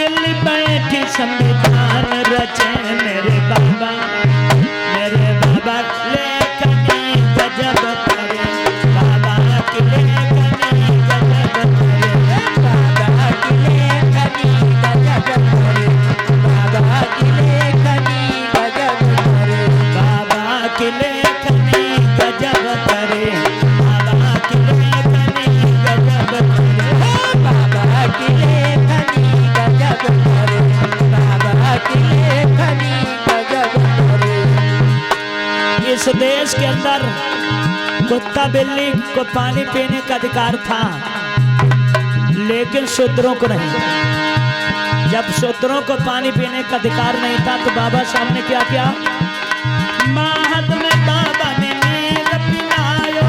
दिल्ली बैठी संविधान रचे मेरे बाबा लेखनी गजब करे बाबा की लेखनी गजब करे बाबा की लेखनी गजब करे बाबा की लेखनी गजब करे बाबा की लेखनी गजब करे बाबा की लेखनी गजब करे बाबा की लेखनी गजब करे बाबा की लेखनी गजब करे। इस देश के अंदर कुत्ता बिल्ली को पानी पीने का अधिकार था, लेकिन शूद्रों को नहीं। जब शूद्रों को पानी पीने का अधिकार नहीं था तो बाबा साहब ने क्या किया? महद में बाबा ने नीर पिलायो,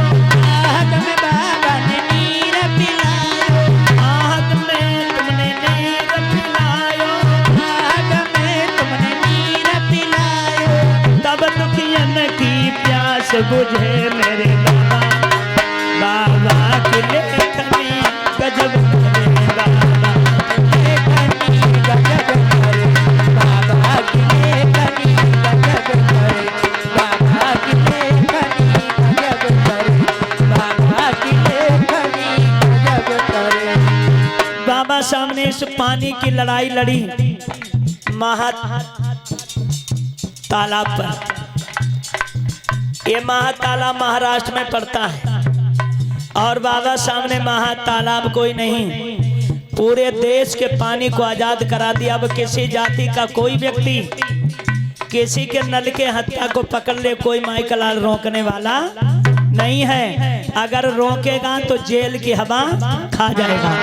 आहत में बाबा ने नीर पिलायो, आहत में तुमने नीर पिलायो, आहत में तुमने नीर पिलायो, तब दुखियन की प्यास बुझे मेरे बाबा की लेखनी गजब करे बाबा लेखनी गजब करे बाबा की लेखनी गजब करे बाबा की लेखनी गजब करे बाबा की लेखनी गजब करे। बाबा साहब ने इस पानी की लड़ाई लड़ी महात तालाब पर। ये महातालाब महाराष्ट्र में पड़ता है और बाबा साहब ने महातालाब कोई नहीं, पूरे देश के पानी को आजाद करा दिया। अब किसी जाति का कोई व्यक्ति किसी के नल के हत्या को पकड़ ले, कोई माइकलाल रोकने वाला नहीं है। अगर रोकेगा तो जेल की हवा खा जाएगा।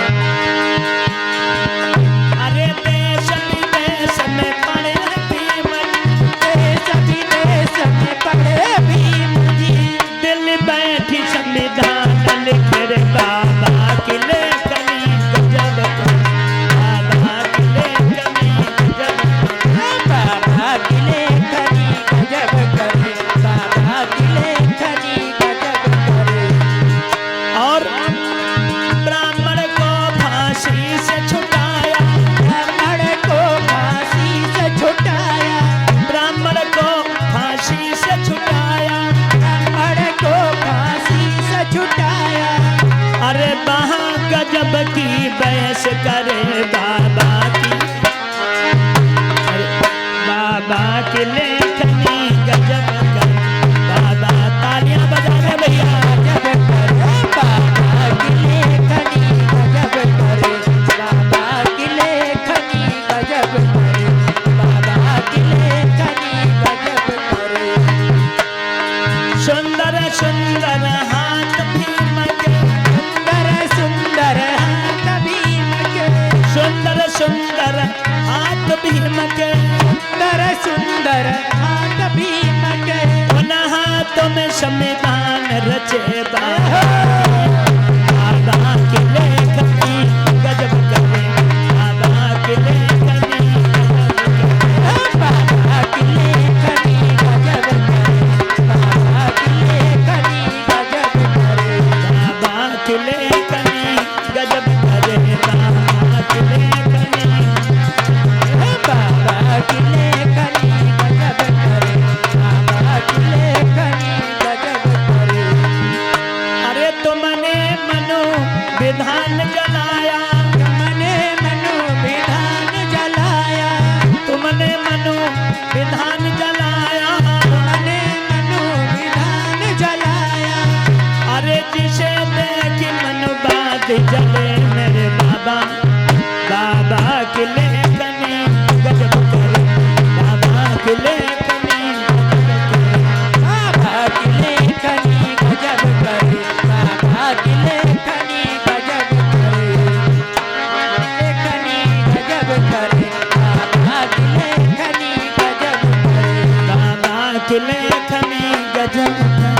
अरे देश विदेश में पड़े भीम, देश विदेश में पड़े भीम जी, दिल्ली बैठी संविधान लिख रे बाबा की लेखनी गजब करे बाबा की लेखनी गजब करे बाबा की लेखनी गजब करे बाबा की लेखनी गजब करे। और ब्राह्मण को फांसी से छुटाया, ब्राह्मण को फांसी से छुटाया, ब्राह्मण को फांसी से छुटाया, ब्राह्मण को फांसी से छुटाया। अरे वहाँ गजब की बहस करे बाबा की, अरे बाबा की लेखनी गजब करे बाबा। तालियां बजा रहे भैया। गजब करे बाबा की लेखनी गजब करे बाबा की लेखनी गजब करे बाबा की लेखनी गजब करे। सुंदर सुंदर हाथ भीम के, सुंदर सुंदर हाथ भीम के, सुंदर सुंदर हाथ भीम के, सुंदर सुंदर हाथ भीम के। उन हाथों में संविधान रचे बाबा की लेखनी गजब करे बाबा की लेखनी बाबा की लेखनी गजब करे बाबा की लेखनी गजब करे बाबा की लेखनी गजब करे बाबा की लेखनी। बाबा की लेखनी गजब करे बाबा की लेखनी गजब करे। अरे तुमने मनो विधान जलाया, तुमने मनो विधान जलाया, तुमने मनो विधान जलाया, तुमने मनो विधान जलाया। अरे जिसे देखी मन बात जले मेरे बाबा की लेखनी गजब करे बाबा की लेखनी बाबा की लेखनी गजब करे बाबा की लेखनी गजब करे लेखनी गजब करे बाबा की लेखनी गजब करे बाबा की लेखनी गजब करे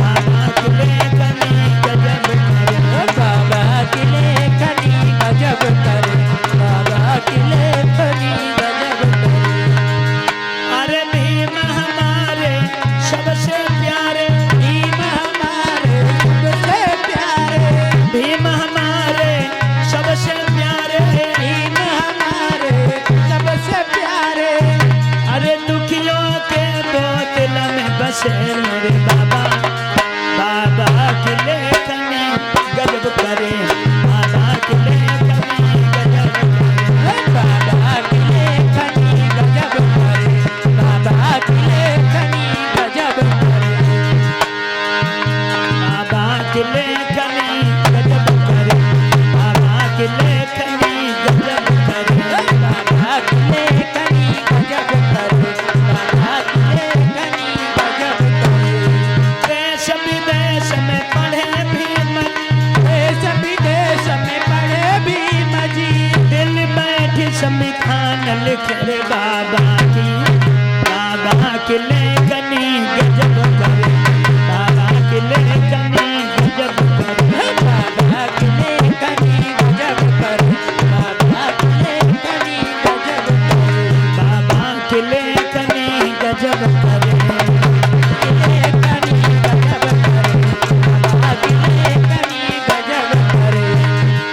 बाबा की लेखनी गजब करे बाबा की लेखनी गजब करे बाबा की लेखनी गजब करे। अरे भीम हमारे सबसे प्यारे, भीम हमारे सबसे प्यारे, भीम हमारे सबसे प्यारे, भीम हमारे दादा की लेखनी गजब करे, दादा की लेखनी गजब करे। देश विदेश में पढ़े भीम, देश विदेश में पढ़े भीम जी, दिल बैठी संविधान लिख रे बाबा की ले